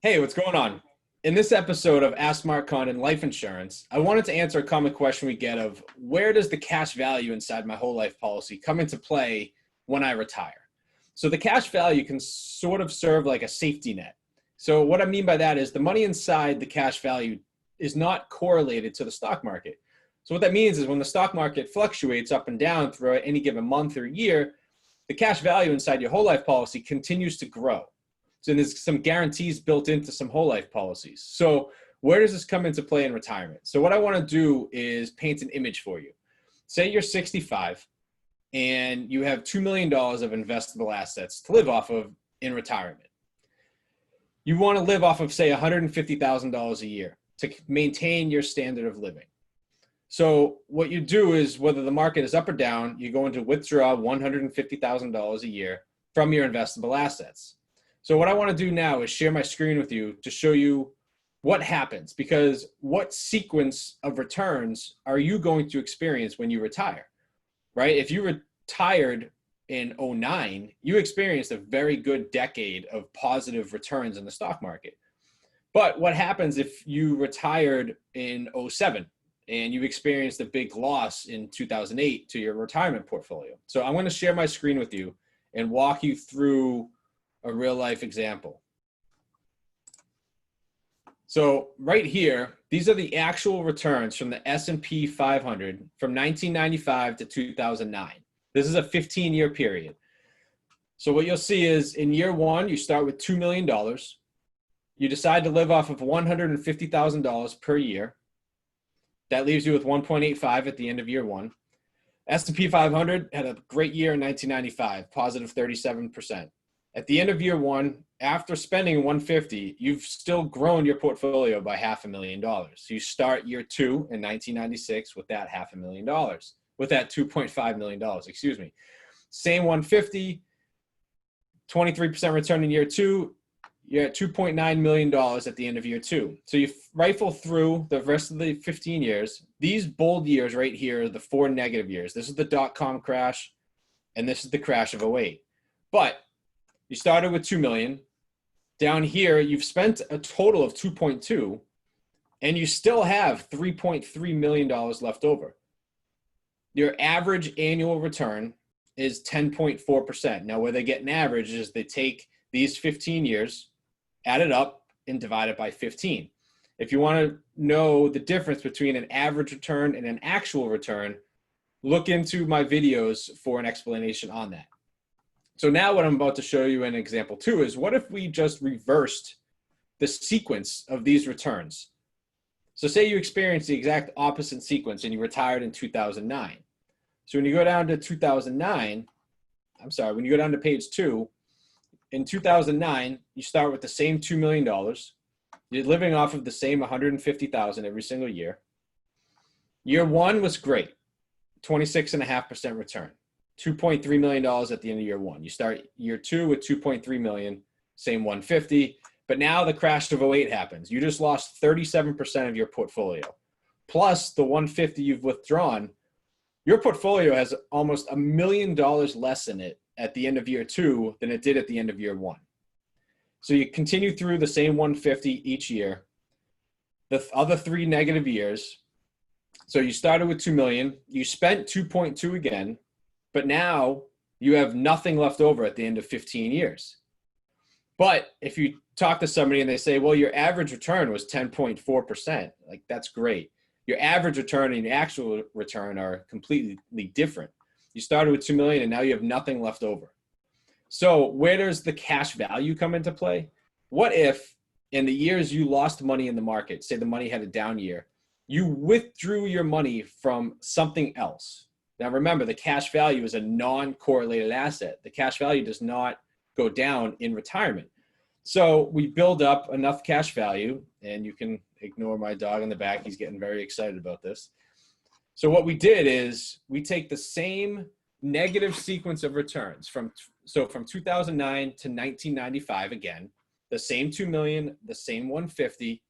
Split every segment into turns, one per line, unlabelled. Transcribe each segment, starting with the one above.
Hey, what's going on? In this episode of Ask MarkCondon Life Insurance, I wanted to answer a common question we get of where does the cash value inside my whole life policy come into play when I retire? So the cash value can sort of serve like a safety net. So what I mean by that is the money inside the cash value is not correlated to the stock market. So what that means is when the stock market fluctuates up and down throughout any given month or year, the cash value inside your whole life policy continues to grow. So there's some guarantees built into some whole life policies. So where does this come into play in retirement? So what I want to do is paint an image for you. Say you're 65 and you have $2 million of investable assets to live off of in retirement. You want to live off of, say, $150,000 a year to maintain your standard of living. So what you do is, whether the market is up or down, you're going to withdraw $150,000 a year from your investable assets. So what I want to do now is share my screen with you to show you what happens, because what sequence of returns are you going to experience when you retire, right? If you retired in '09, you experienced a very good decade of positive returns in the stock market. But what happens if you retired in '07 and you experienced a big loss in 2008 to your retirement portfolio? So I'm going to share my screen with you and walk you through a real life example. So right here, these are the actual returns from the S&P 500 from 1995 to 2009. This is a 15-year period. So what you'll see is in year one, you start with $2 million. You decide to live off of $150,000 per year. That leaves you with 1.85 at the end of year one. S&P 500 had a great year in 1995, positive 37%. At the end of year one, after spending 150, you've still grown your portfolio by $500,000. So you start year two in 1996 with that $500,000, with that $2.5 million, excuse me. Same 150, 23% return in year two, you're at $2.9 million at the end of year two. So you rifle through the rest of the 15 years. These bold years right here are the 4 negative years. This is the dot-com crash, and this is the crash of '08. But you started with 2 million. Down here, you've spent a total of 2.2, and you still have $3.3 million left over. Your average annual return is 10.4%. Now, where they get an average is they take these 15 years, add it up, and divide it by 15. If you want to know the difference between an average return and an actual return, look into my videos for an explanation on that. So now what I'm about to show you in example 2 is, what if we just reversed the sequence of these returns? So say you experienced the exact opposite sequence and you retired in 2009. So when you go down to 2009, when you go down to page 2, in 2009, you start with the same $2 million. You're living off of the same 150,000 every single year. Year one was great, 26.5% return. $2.3 million at the end of year one. You start year two with 2.3 million, same 150, but now the crash of '08 happens. You just lost 37% of your portfolio. Plus the 150 you've withdrawn, your portfolio has almost $1 million less in it at the end of year two than it did at the end of year one. So you continue through the same 150 each year. The other 3 negative years. So you started with 2 million, you spent 2.2 again, but now you have nothing left over at the end of 15 years. But if you talk to somebody and they say, well, your average return was 10.4%, like that's great. Your average return and your actual return are completely different. You started with 2 million and now you have nothing left over. So where does the cash value come into play? What if in the years you lost money in the market, say the money had a down year, you withdrew your money from something else? Now, remember, the cash value is a non-correlated asset. The cash value does not go down in retirement. So we build up enough cash value, and you can ignore my dog in the back. He's getting very excited about this. So what we did is we take the same negative sequence of returns from 2009 to 1995 again, the same 2 million, the same 150.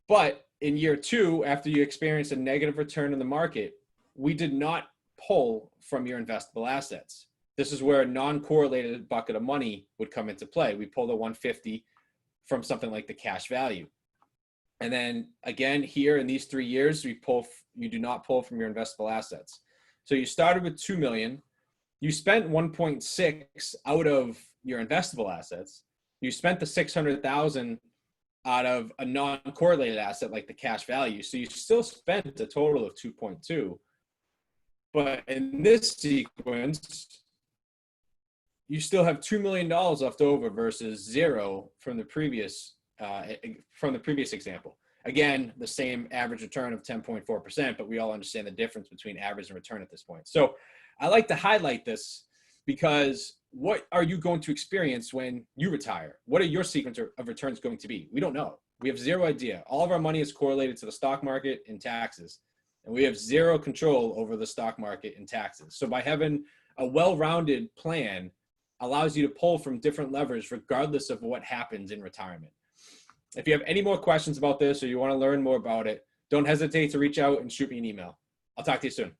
But in year two, after you experience a negative return in the market, we did not pull from your investable assets. This is where a non-correlated bucket of money would come into play. We pull the 150 from something like the cash value. And then again, here in these 3 years, you do not pull from your investable assets. So you started with 2 million, you spent 1.6 out of your investable assets, you spent the 600,000 out of a non-correlated asset like the cash value. So you still spent a total of 2.2. But in this sequence, you still have $2 million left over versus zero from the previous example. Again, the same average return of 10.4%, but we all understand the difference between average and return at this point. So I like to highlight this because what are you going to experience when you retire? What are your sequence of returns going to be? We don't know. We have zero idea. All of our money is correlated to the stock market and taxes, and we have zero control over the stock market and taxes. So by having a well-rounded plan allows you to pull from different levers regardless of what happens in retirement. If you have any more questions about this or you want to learn more about it, don't hesitate to reach out and shoot me an email. I'll talk to you soon.